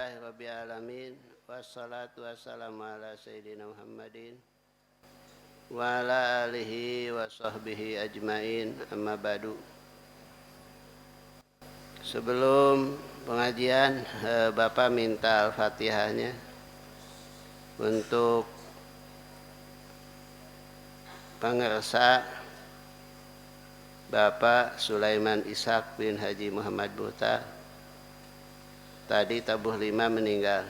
Alhamdulillahirabbil alamin wassalatu wassalamu ala sayyidina Muhammadin wa ala alihi wa sahbihi ajmain, amma ba'du. Sebelum pengajian, Bapak minta Al-Fatihahnya untuk pengersa Bapak Sulaiman Ishak bin Haji Muhammad Buhta. Tadi tabuh 5 meninggal.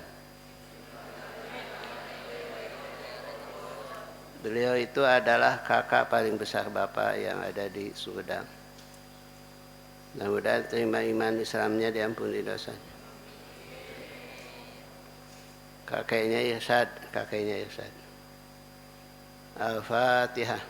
Beliau itu adalah kakak paling besar Bapak yang ada di Sumedang. Mudah-mudahan terima iman Islamnya, diampuni dosanya. Kakeknya Irsad. Al-Fatihah.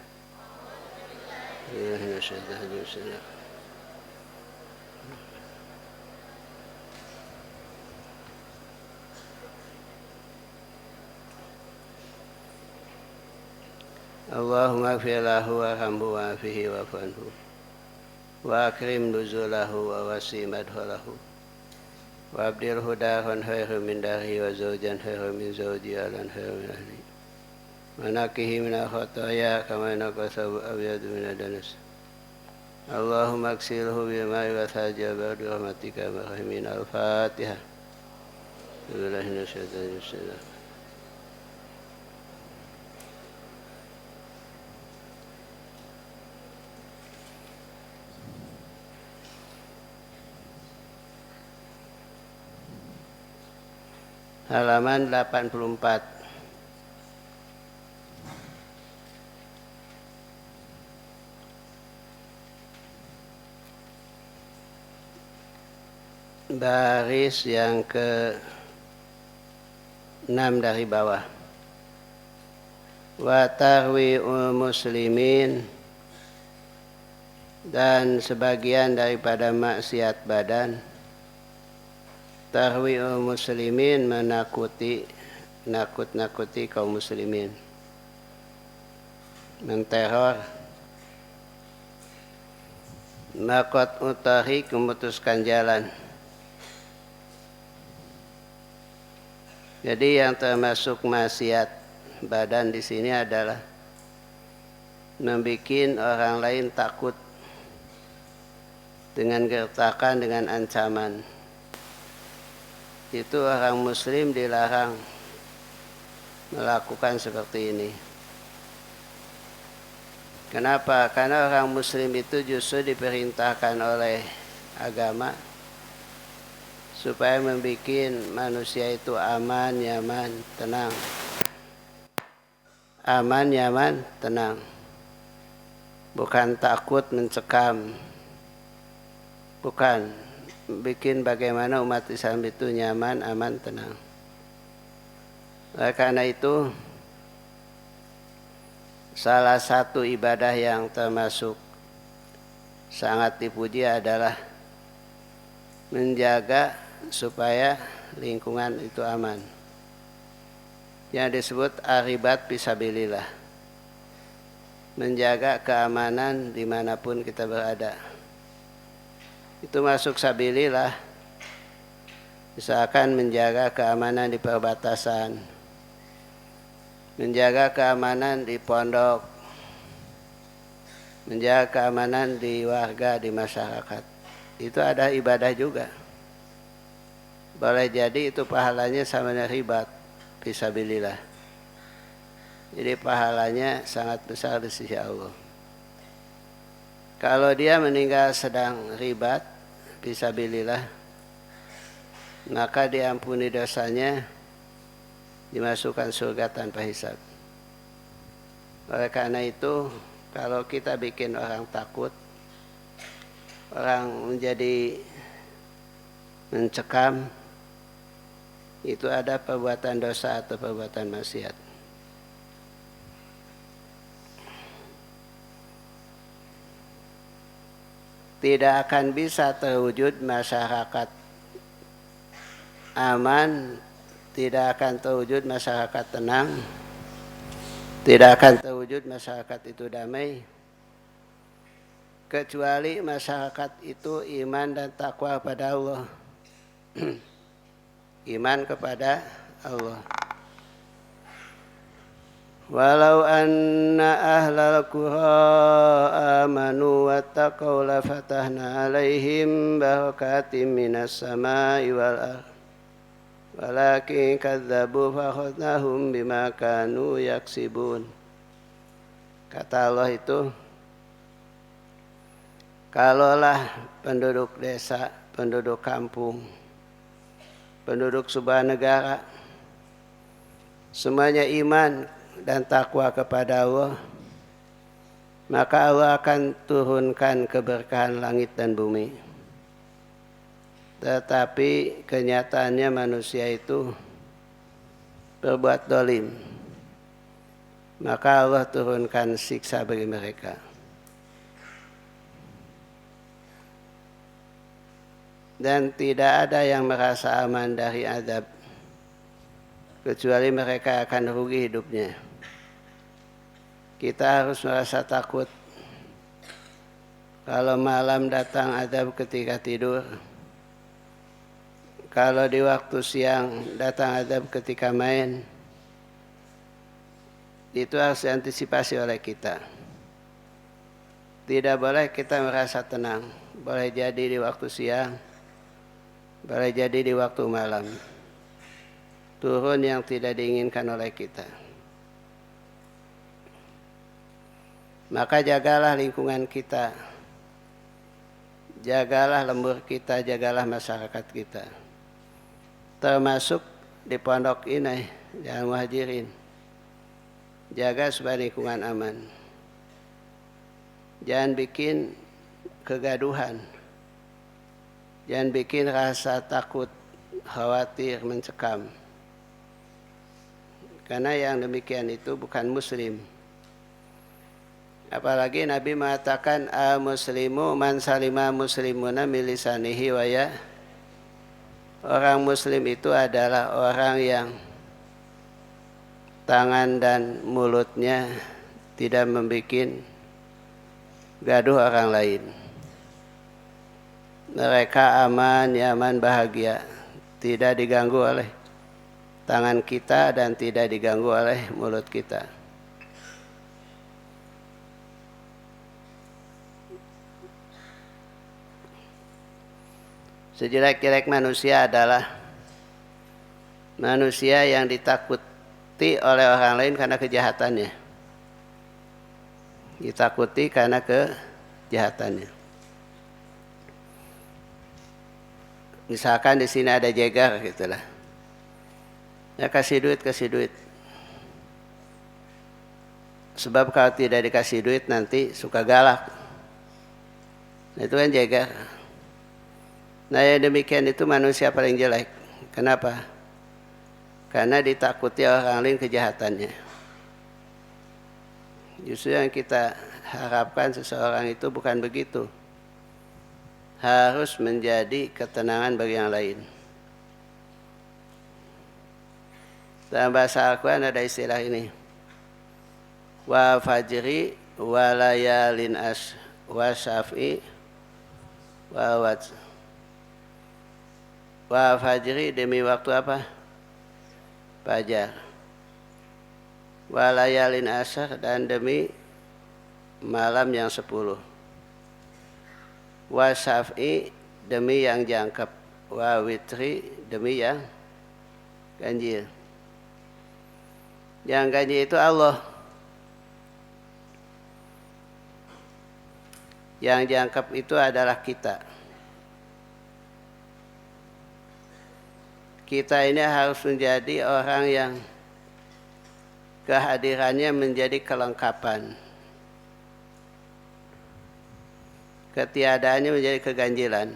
Allahumma ighfir lahu warhamhu wa'afihi wa'fu anhu wa akrim nuzulahu wa wasi' madkhalahu wa abdilhu daran khairan min darihi wa zawjan khairan min zawji alan khairan min ahli wa naqihi min al-khataya kama yanqa thawbu abyadu min ad-danas. Allahumma aksilhu bima'i wa thaja bi rahmatika marhamin. Al-Fatihah. Bismillahirrahmanirrahim. Halaman 84. Baris yang ke-6 dari bawah. Wa tarwi'ul muslimin, dan sebagian daripada maksiat badan. Tarwi'ul muslimin, nakut-nakuti kaum muslimin, menteror. Makot utahi, memutuskan jalan. Jadi yang termasuk maksiat badan di sini adalah membuat orang lain takut dengan gertakan, dengan ancaman. Itu orang muslim dilarang melakukan seperti ini. Kenapa? Karena orang muslim itu justru diperintahkan oleh agama supaya membuat manusia itu aman, nyaman, tenang. Aman, nyaman, tenang. Bukan takut, mencekam. Bukan. Bikin bagaimana umat Islam itu nyaman, aman, tenang. Oleh karena itu, salah satu ibadah yang termasuk sangat dipuji adalah menjaga supaya lingkungan itu aman, yang disebut aribat fisabilillah, menjaga keamanan dimanapun kita berada. Itu masuk sabilillah. Misalkan menjaga keamanan di perbatasan, menjaga keamanan di pondok, menjaga keamanan di warga, di masyarakat. Itu ada ibadah juga. Boleh jadi itu pahalanya sama dengan ribat fisabilillah. Jadi pahalanya sangat besar di sisi Allah. Kalau dia meninggal sedang ribat fisabilillah, maka diampuni dosanya, dimasukkan surga tanpa hisab. Oleh karena itu, kalau kita bikin orang takut, orang menjadi mencekam, itu ada perbuatan dosa atau perbuatan maksiat. Tidak akan bisa terwujud masyarakat aman, tidak akan terwujud masyarakat tenang, tidak akan terwujud masyarakat itu damai, kecuali masyarakat itu iman dan takwa pada Allah. iman kepada Allah. Walau anna ahlal qura amanu wattaqaw lafatahna alaihim barakatim minas samai wal ardh walakin kadzabu fakhadnahum bima kanu yaksibun. Kata Allah itu, kalaulah penduduk desa, penduduk kampung, penduduk sebuah negara semuanya iman dan takwa kepada Allah, maka Allah akan turunkan keberkahan langit dan bumi. Tetapi kenyataannya manusia itu berbuat dolim, maka Allah turunkan siksa bagi mereka. Dan tidak ada yang merasa aman dari azab kecuali mereka akan rugi hidupnya. Kita harus merasa takut kalau malam datang azab ketika tidur, kalau di waktu siang datang azab ketika main. Itu harus diantisipasi oleh kita. Tidak boleh kita merasa tenang. Boleh jadi di waktu siang, boleh jadi di waktu malam. Turun yang tidak diinginkan oleh kita. Maka jagalah lingkungan kita, jagalah lembur kita, jagalah masyarakat kita. Termasuk di pondok ini, Al Muhajirin. Jaga supaya lingkungan aman. Jangan bikin kegaduhan. Jangan bikin rasa takut, khawatir, mencekam. Karena yang demikian itu bukan muslim. Apalagi Nabi mengatakan al-muslimu man salima muslimuna min lisanihi wa ya. Orang muslim itu adalah orang yang tangan dan mulutnya tidak membuat gaduh orang lain. Mereka aman, nyaman, bahagia, tidak diganggu oleh tangan kita dan tidak diganggu oleh mulut kita. Sejelek-jelek manusia adalah manusia yang ditakuti oleh orang lain karena kejahatannya. Ditakuti karena kejahatannya. Misalkan di sini ada jegar gitulah. Ya kasih duit. Sebab kalau tidak dikasih duit nanti suka galak. Nah, itu kan jegar. Nah yang demikian itu manusia paling jelek. Kenapa? Karena ditakuti orang lain kejahatannya. Justru yang kita harapkan seseorang itu bukan begitu. Harus menjadi ketenangan bagi yang lain. Dalam bahasa Al-Quran ada istilah ini. Wa fajri wa layalin wa syafi'i wa wajh. Wa fajri demi waktu apa? Fajar. Wa layalin asyr dan demi malam yang 10. Wa syaf'i demi yang jangkep. Wa witri demi yang ganjil. Yang ganjil itu Allah. Yang jangkep itu adalah kita. Kita ini harus menjadi orang yang kehadirannya menjadi kelengkapan. Ketiadaannya menjadi keganjilan.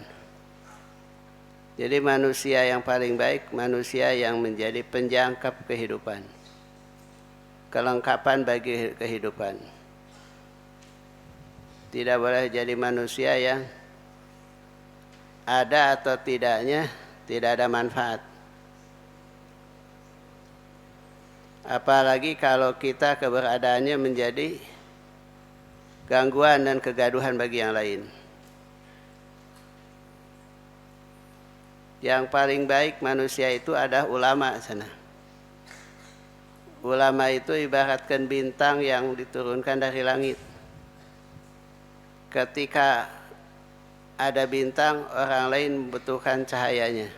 Jadi manusia yang paling baik, manusia yang menjadi penjangkep kehidupan. Kelengkapan bagi kehidupan. Tidak boleh jadi manusia yang ada atau tidaknya tidak ada manfaat. Apalagi kalau kita keberadaannya menjadi gangguan dan kegaduhan bagi yang lain. Yang paling baik manusia itu ada ulama sana. Ulama itu ibaratkan bintang yang diturunkan dari langit. Ketika ada bintang, orang lain membutuhkan cahayanya,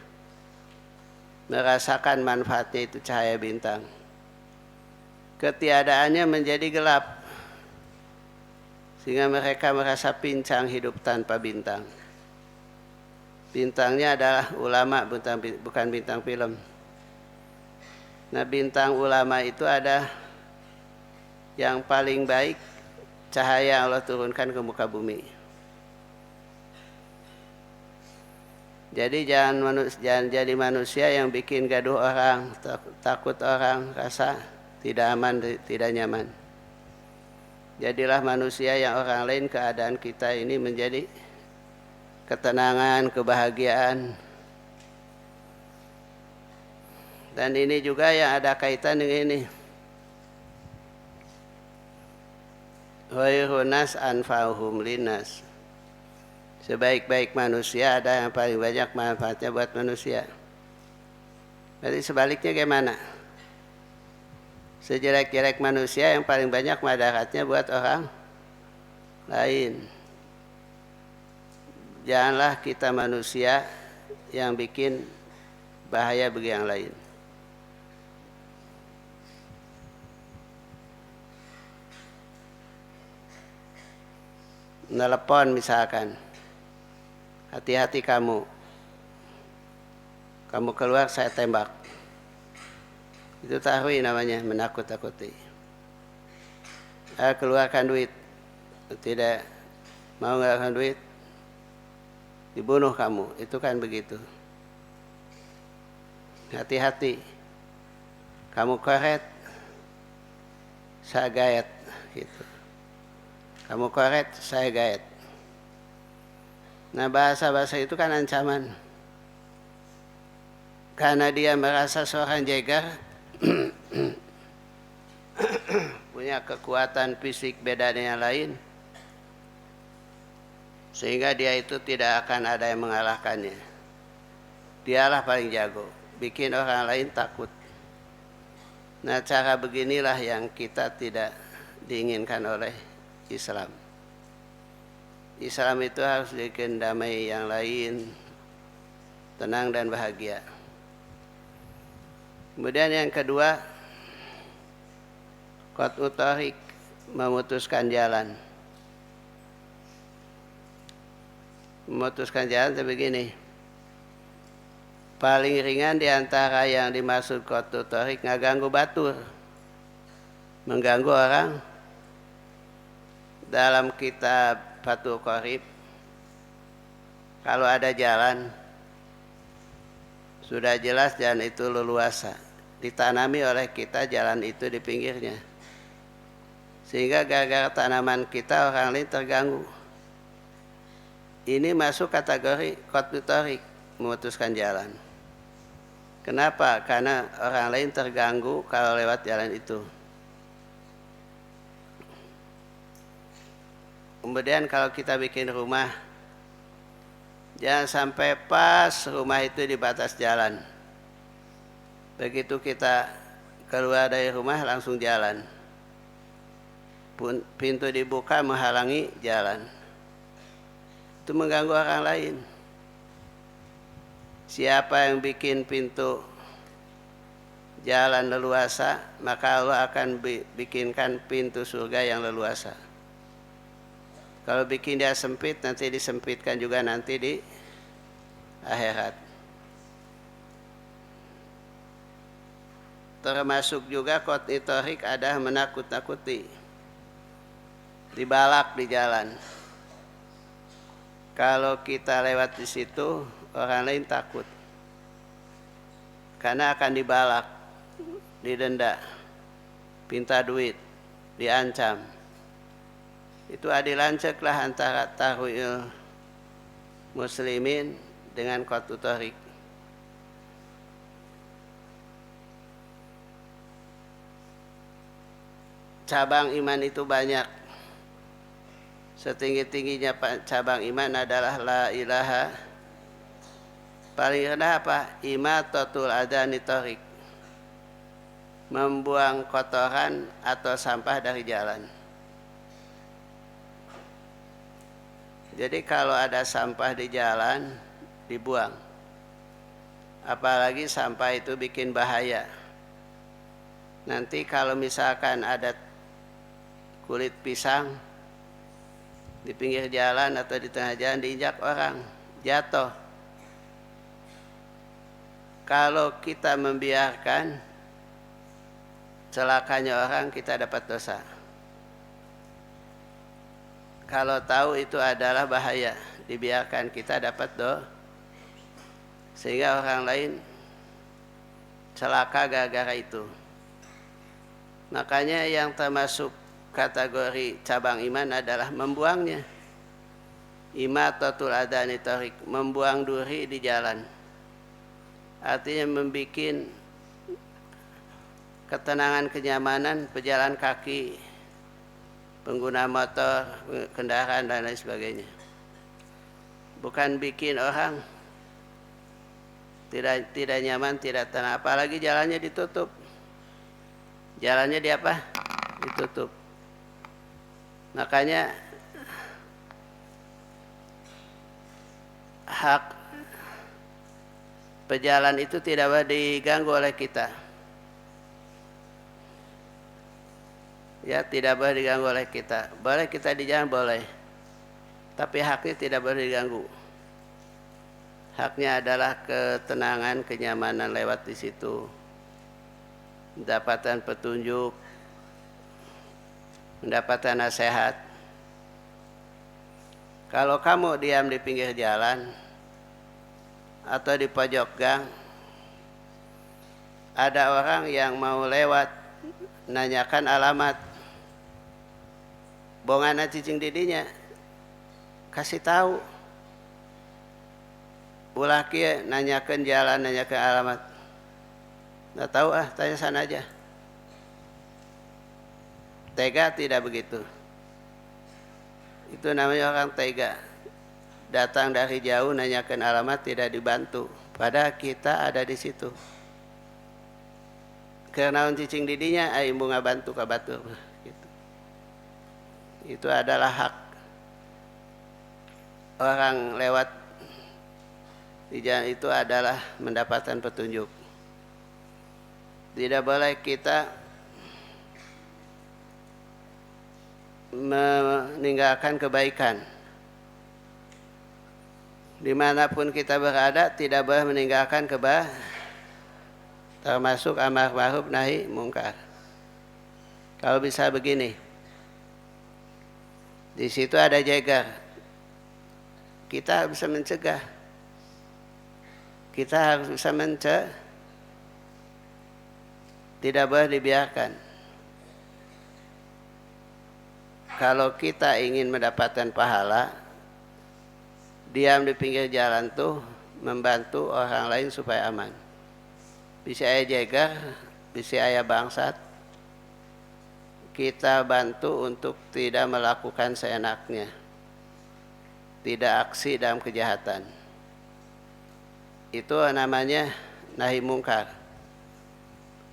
merasakan manfaatnya itu cahaya bintang. Ketiadaannya menjadi gelap, sehingga mereka merasa pincang hidup tanpa bintang. Bintangnya adalah ulama, bukan bintang film. Nah, bintang ulama itu ada yang paling baik, cahaya Allah turunkan ke muka bumi. Jadi jangan jadi manusia yang bikin gaduh orang, takut orang, rasa tidak aman, tidak nyaman. Jadilah manusia yang orang lain keadaan kita ini menjadi ketenangan, kebahagiaan. Dan ini juga yang ada kaitan dengan ini. Khairun nas anfa'uhum linnas. Sebaik-baik manusia ada yang paling banyak manfaatnya buat manusia. Berarti sebaliknya gimana? Sejelek-jelek manusia yang paling banyak madaratnya buat orang lain. Janganlah kita manusia yang bikin bahaya bagi yang lain. Telepon misalkan, hati-hati kamu keluar saya tembak. Itu tahwi namanya, menakut-takuti. Keluarkan duit, tidak mau mengeluarkan duit, dibunuh kamu. Itu kan begitu. Hati-hati, kamu koret, saya gaet gitu. Kamu koret, saya gaet. Nah, bahasa-bahasa itu kan ancaman. Karena dia merasa seorang jeger punya kekuatan fisik beda dengan yang lain, sehingga dia itu tidak akan ada yang mengalahkannya. Dialah paling jago, bikin orang lain takut. Nah, cara beginilah yang kita tidak diinginkan oleh Islam. Islam itu harus bikin damai yang lain, tenang dan bahagia. Kemudian yang kedua, qat'ut thariq, memutuskan jalan. Memutuskan jalan itu begini. Paling ringan diantara yang dimaksud qat'ut thariq, ngaganggu batur, mengganggu orang. Dalam kitab Fathul Qorib, kalau ada jalan sudah jelas jalan itu leluasa, ditanami oleh kita jalan itu di pinggirnya, sehingga gara-gara tanaman kita orang lain terganggu. Ini masuk kategori qat'ut thariq, memutuskan jalan. Kenapa? Karena orang lain terganggu kalau lewat jalan itu. Kemudian kalau kita bikin rumah, jangan sampai pas rumah itu di batas jalan. Begitu kita keluar dari rumah langsung jalan. Pintu dibuka menghalangi jalan. Itu mengganggu orang lain. Siapa yang bikin pintu jalan leluasa, maka Allah akan bikinkan pintu surga yang leluasa. Kalau bikin dia sempit, nanti disempitkan juga nanti di akhirat. Termasuk juga qat'ut thariq ada menakut-nakuti, dibalak di jalan. Kalau kita lewat di situ, orang lain takut, karena akan dibalak, didenda, minta duit, diancam. Itu adilan ceklah antara tahwil muslimin dengan qat'ut thariq. Cabang iman itu banyak. Setinggi-tingginya cabang iman adalah la ilaha paling rendah apa? Imatatul adani thoriq, membuang kotoran atau sampah dari jalan. Jadi kalau ada sampah di jalan, dibuang. Apalagi sampah itu bikin bahaya. Nanti kalau misalkan ada kulit pisang di pinggir jalan atau di tengah jalan diinjak orang, jatuh. Kalau kita membiarkan celakanya orang, kita dapat dosa. Kalau tahu itu adalah bahaya, dibiarkan, kita dapat dosa. Sehingga orang lain celaka gara-gara itu. Makanya yang termasuk kategori cabang iman adalah membuangnya. Imatatul adani thoriq, membuang duri di jalan. Artinya membuat ketenangan, kenyamanan pejalan kaki, pengguna motor, kendaraan dan lain sebagainya. Bukan bikin orang tidak nyaman, tidak tenang. Apalagi jalannya ditutup. Jalannya di apa? Ditutup. Makanya hak pejalan itu tidak boleh diganggu oleh kita. Ya, tidak boleh diganggu oleh kita. Boleh kita di jalan, boleh. Tapi haknya tidak boleh diganggu. Haknya adalah ketenangan, kenyamanan lewat di situ. Mendapatkan petunjuk, mendapatkan nasihat. Kalau kamu diam di pinggir jalan atau di pojok gang, ada orang yang mau lewat, nanyakan alamat, bongana cicing didinya, kasih tahu. Ulah kia nanyakan jalan, nanyakan alamat, nggak tahu, tanya sana aja. Tega tidak begitu. Itu namanya orang tega. Datang dari jauh nanyakan alamat, tidak dibantu. Padahal kita ada di situ. Karena cicing didinya, ayo bunga bantu ka batur. Gitu. Itu adalah hak orang lewat di jalan, itu adalah mendapatkan petunjuk. Tidak boleh kita meninggalkan kebaikan. Dimanapun kita berada, tidak boleh meninggalkan kebaikan, termasuk amar ma'ruf nahi mungkar. Kalau bisa begini, di situ ada jegar, kita bisa mencegah. Kita harus bisa mencegah, tidak boleh dibiarkan. Kalau kita ingin mendapatkan pahala, diam di pinggir jalan tuh membantu orang lain supaya aman. Bisa ayah jegar, bisa ayah bangsat, kita bantu untuk tidak melakukan seenaknya, tidak aksi dalam kejahatan. Itu namanya nahi mungkar.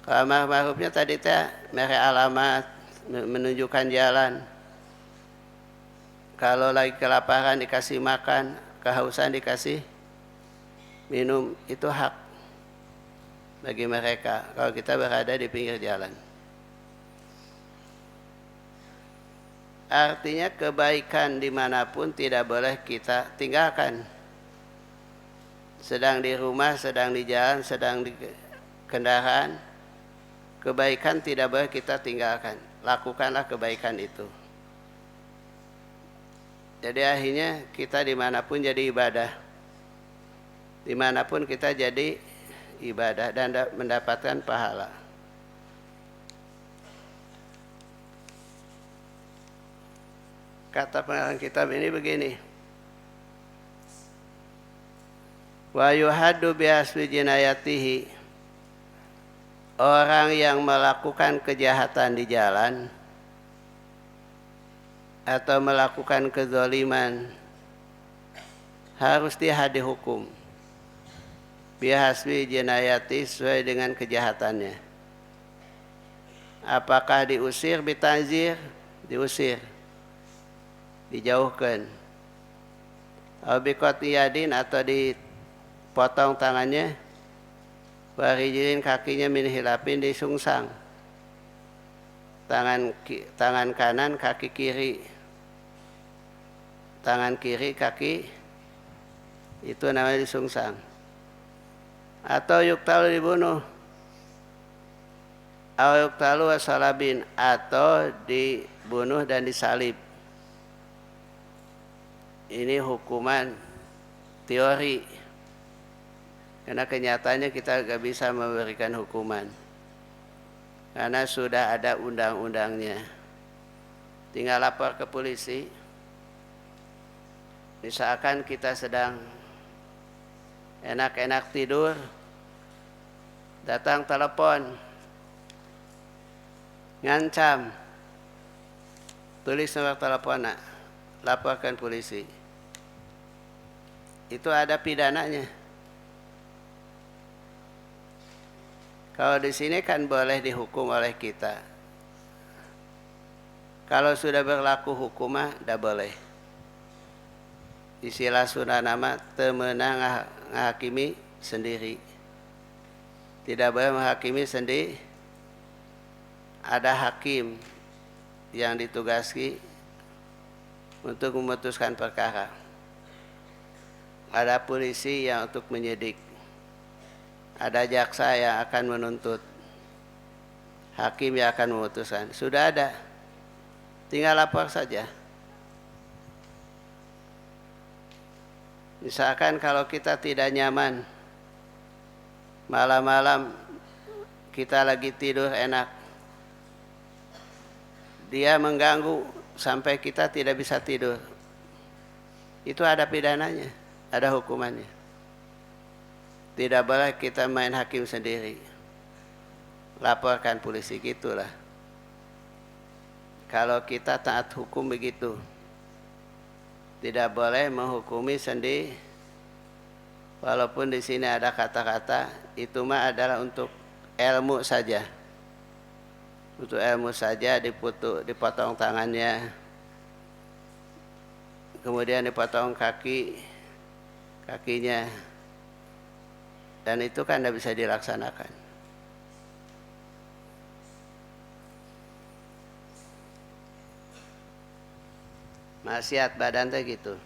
Kalau amar ma'rufnya tadi mere alamat, menunjukkan jalan. Kalau lagi kelaparan dikasih makan, kehausan dikasih minum, itu hak bagi mereka kalau kita berada di pinggir jalan. Artinya kebaikan dimanapun tidak boleh kita tinggalkan. Sedang di rumah, sedang di jalan, sedang di kendaraan, kebaikan tidak boleh kita tinggalkan. Lakukanlah kebaikan itu. Jadi akhirnya kita dimanapun jadi ibadah. Dimanapun kita jadi ibadah dan mendapatkan pahala. Kata pengarang kitab ini begini. Wa yuhaddu bihasbi jinayatihi, orang yang melakukan kejahatan di jalan atau melakukan kezaliman harus dihadi hukum. bihasbi jinayati, sesuai dengan kejahatannya. Apakah diusir bitanzir? Diusir, dijauhkan. Au biqatiyadin, atau dipotong tangannya, warijilin, kakinya, min hilapin, disungsang. Tangan kanan, kaki kiri. Tangan kiri, kaki itu namanya disungsang. Atau yuktalu, dibunuh. Au yuktalu wasalabin, atau dibunuh dan disalib. Ini hukuman teori, karena kenyataannya kita gak bisa memberikan hukuman, karena sudah ada undang-undangnya. Tinggal lapor ke polisi. Misalkan kita sedang enak-enak tidur, datang telepon, ngancam, tulis nomor telepon, laporkan polisi. Itu ada pidananya. Kalau di sini kan boleh dihukum oleh kita. Kalau sudah berlaku hukumah, tidak boleh. Istilah Sunda nama temenang menghakimi sendiri. Tidak boleh menghakimi sendiri. Ada hakim yang ditugasi untuk memutuskan perkara. Ada polisi yang untuk menyidik. Ada jaksa yang akan menuntut. Hakim yang akan memutuskan. Sudah ada. Tinggal lapor saja. Misalkan kalau kita tidak nyaman, malam-malam kita lagi tidur enak, dia mengganggu sampai kita tidak bisa tidur, itu ada pidananya, ada hukumannya. Tidak boleh kita main hakim sendiri. Laporkan polisi, gitulah. Kalau kita taat hukum begitu. Tidak boleh menghukumi sendiri. Walaupun di sini ada kata-kata, itu mah adalah untuk ilmu saja. Untuk ilmu saja, dipotong tangannya, kemudian dipotong kakinya, dan itu kan tidak bisa dilaksanakan. Maksiat badan teh gitu.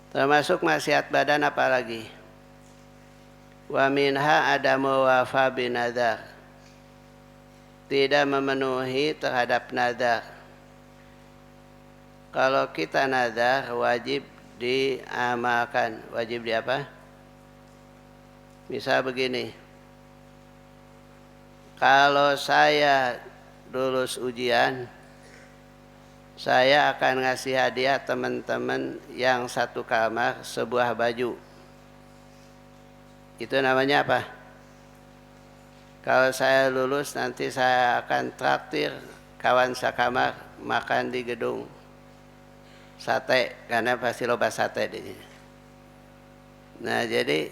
Termasuk maksiat badan apa lagi? Wa minha adamu wafa binadar, tidak memenuhi terhadap nadar. Kalau kita nadar, wajib diamalkan. Wajib di apa? Misal begini, kalau saya lulus ujian, saya akan ngasih hadiah teman-teman yang satu kamar sebuah baju. Itu namanya apa? Kalau saya lulus, nanti saya akan traktir kawan sekamar makan di gedung sate, karena pasti loba sate di sini. Nah, jadi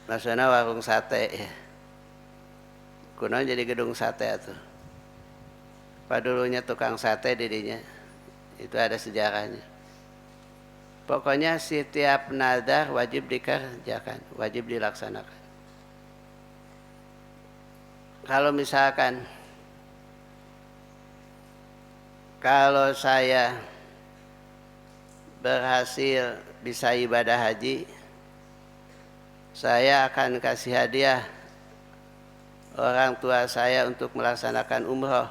maksudnya warung sate ya. Kuno jadi gedung sate atuh. Pak dulunya tukang sate didinya. Itu ada sejarahnya. Pokoknya setiap nadar wajib dikerjakan, wajib dilaksanakan. Kalau misalkan kalau saya berhasil bisa ibadah haji, saya akan kasih hadiah orang tua saya untuk melaksanakan umroh.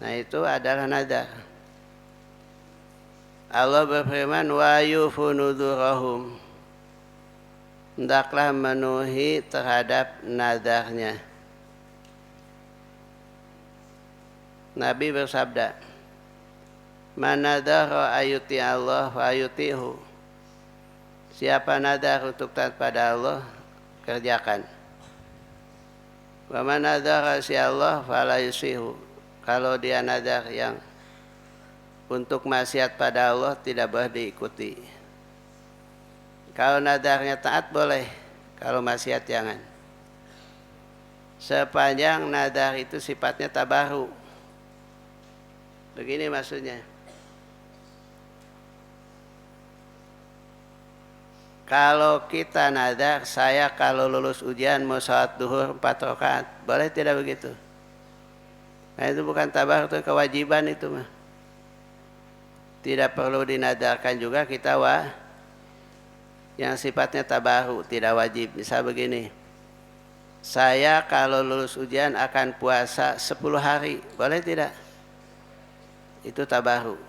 Nah, itu adalah nadar. Allah berfirman, wa yufu nudurahum, hendaklah memenuhi terhadap nadarnya. Nabi bersabda, man nadara ayuti Allah wa ayutihu, siapa nadar untuk taat pada Allah, kerjakan. Wa man nadara si Allah fala yusihu, kalau dia nadar yang untuk maksiat pada Allah, tidak boleh diikuti. Kalau nadarnya taat boleh, kalau maksiat jangan. Sepanjang nadar itu sifatnya tabaru. Begini maksudnya. Kalau kita nadar, saya kalau lulus ujian mau sholat duhur 4 rakaat, boleh tidak begitu? Nah itu bukan tabaru, itu kewajiban itu mah. Tidak perlu dinadarkan juga kita yang sifatnya tabaru, tidak wajib. Misal begini, saya kalau lulus ujian akan puasa 10 hari, boleh tidak? Itu tabaru.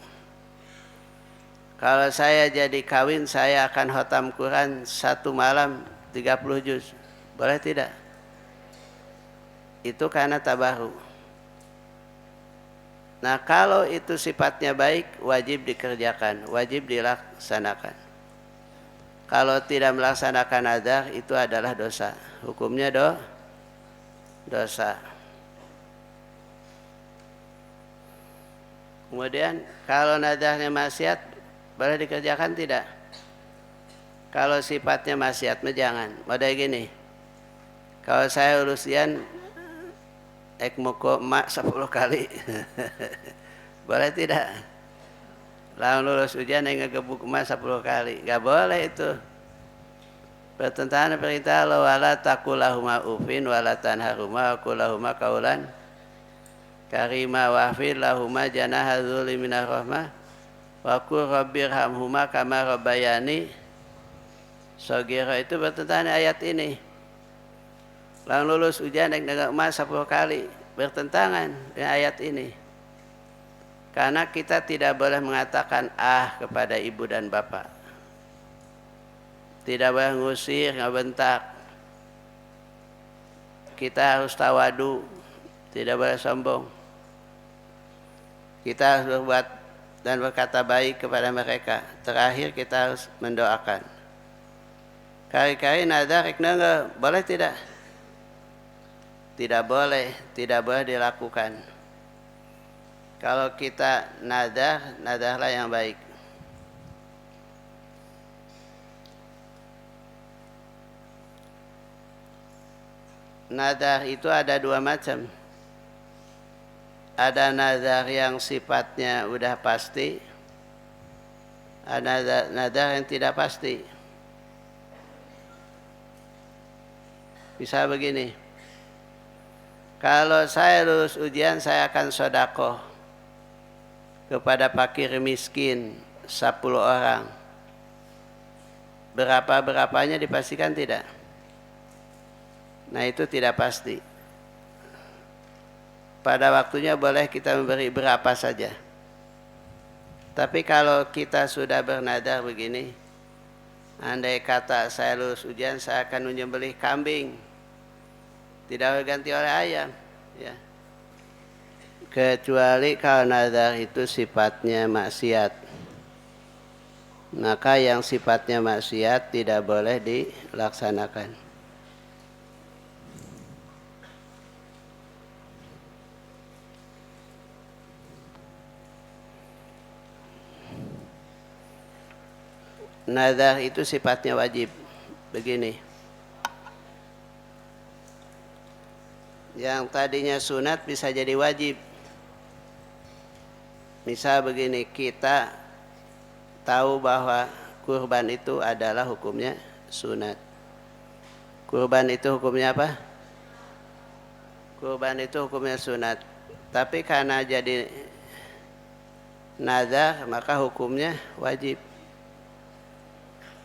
Kalau saya jadi kawin, saya akan khatam Quran 1 malam 30 juz, boleh tidak? Itu karena tabaru. Nah kalau itu sifatnya baik, wajib dikerjakan, wajib dilaksanakan. Kalau tidak melaksanakan nadar, itu adalah dosa. Hukumnya dosa. Kemudian kalau nadarnya maksiat, boleh dikerjakan tidak? Kalau sifatnya maksiat, jangan. Model gini, kalau saya urusian ekmoko mak 10 kali, boleh tidak? Lalu lulus ujian yang ngegebuk emas 10 kali, nggak boleh itu. Pertentangan perintah Allah, wala taqulahuma ufin wala tanharuma wa qulahuma qaulan karima wahfir lahuma janaha dzulli minar rahmah wa qur rabbirhamhuma kama rabbayani shaghira. Itu bertentangan ayat ini. Lalu lulus ujian yang ngegebuk emas 10 kali, bertentangan dengan ayat ini. Karena kita tidak boleh mengatakan kepada ibu dan bapak. Tidak boleh ngusir, ngebentak. Kita harus tawadu, tidak boleh sombong. Kita harus berbuat dan berkata baik kepada mereka. Terakhir kita harus mendoakan. Kali-kali nadar iknenge, boleh tidak? Tidak boleh dilakukan. Kalau kita nadarlah yang baik. Nadar itu ada 2 macam. Ada nadar yang sifatnya udah pasti, ada nadar yang tidak pasti. Bisa begini, kalau saya lulus ujian, saya akan sedekah kepada fakir miskin 10 orang. Berapa-berapanya dipastikan tidak? Nah itu tidak pasti. Pada waktunya boleh kita memberi berapa saja. Tapi kalau kita sudah bernadar begini, andai kata saya lulus ujian, saya akan menyembelih kambing, tidak berganti oleh ayam, ya. Kecuali kalau nadar itu sifatnya maksiat, maka yang sifatnya maksiat tidak boleh dilaksanakan. Nadar itu sifatnya wajib. Begini, yang tadinya sunat bisa jadi wajib. Misal begini, kita tahu bahwa kurban itu adalah hukumnya sunat. Kurban itu hukumnya apa? Kurban itu hukumnya sunat. Tapi karena jadi nadar, maka hukumnya wajib.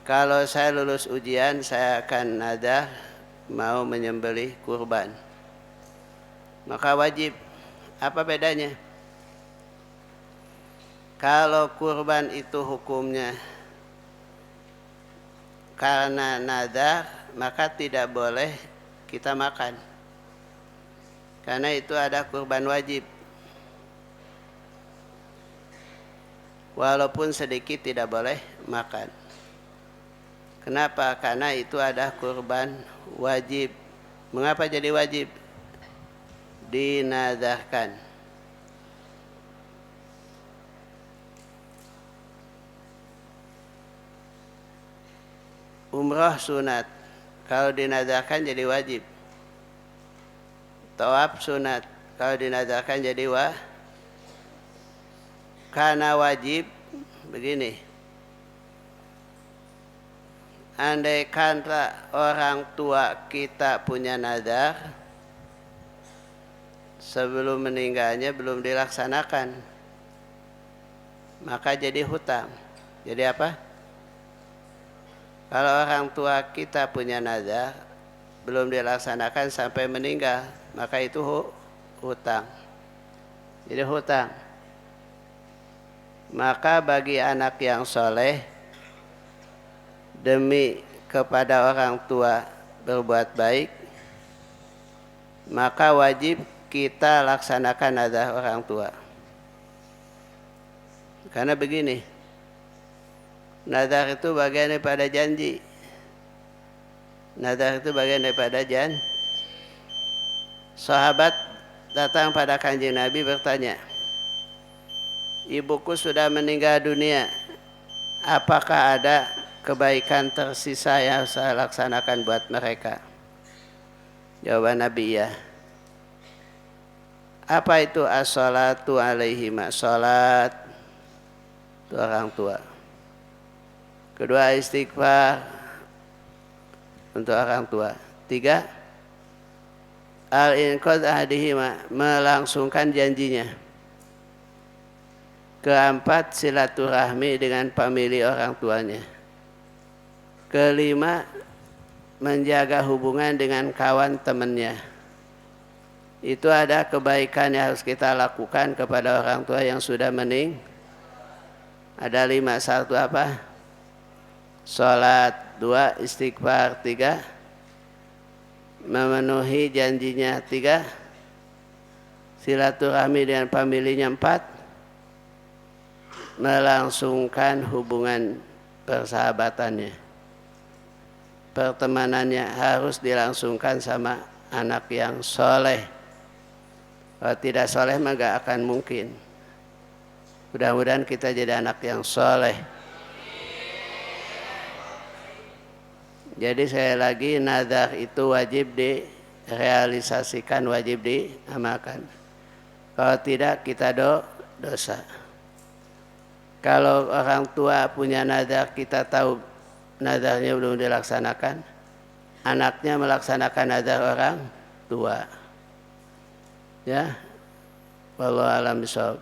Kalau saya lulus ujian, saya akan nadar mau menyembelih kurban, maka wajib. Apa bedanya? Kalau kurban itu hukumnya karena nadar, maka tidak boleh kita makan, karena itu ada kurban wajib. Walaupun sedikit tidak boleh makan. Kenapa? Karena itu ada kurban wajib. Mengapa jadi wajib? Dinadarkan. Umroh sunat, kalau dinadarkan jadi wajib. Tawaf sunat, kalau dinadarkan jadi karena wajib begini. Andai kata orang tua kita punya nadar, sebelum meninggalnya belum dilaksanakan, maka jadi hutang. Jadi apa? Kalau orang tua kita punya nadar belum dilaksanakan sampai meninggal, maka itu hutang. Jadi hutang. Maka bagi anak yang soleh, demi kepada orang tua berbuat baik, maka wajib kita laksanakan nadar orang tua. Karena begini, nadar itu bagian daripada janji. Nadar itu bagian daripada janji. Sahabat datang pada Kanjeng Nabi bertanya, ibuku sudah meninggal dunia, apakah ada kebaikan tersisa yang saya laksanakan buat mereka? Jawaban Nabi, ya. Apa itu as-salatu alaihima? Salat itu orang tua. Kedua, istighfar untuk orang tua. Tiga, al-inqadh ahdihima, melangsungkan janjinya. Keempat, silaturahmi dengan famili orang tuanya. Kelima, menjaga hubungan dengan kawan temannya. Itu ada kebaikan yang harus kita lakukan kepada orang tua yang sudah meninggal. Ada 5. 1 apa? Salat. 2, istighfar. 3, memenuhi janjinya. 3, silaturahmi dengan familinya. 4, melangsungkan hubungan persahabatannya. Pertemanannya harus dilangsungkan sama anak yang soleh. Kalau tidak soleh mah gak akan mungkin. Mudah-mudahan kita jadi anak yang soleh. Jadi saya lagi, nadar itu wajib direalisasikan, wajib diamalkan. Kalau tidak kita dosa. Kalau orang tua punya nadar, kita tahu nadarnya belum dilaksanakan, anaknya melaksanakan nadar orang tua. Ya, wallahu a'lam bishawab.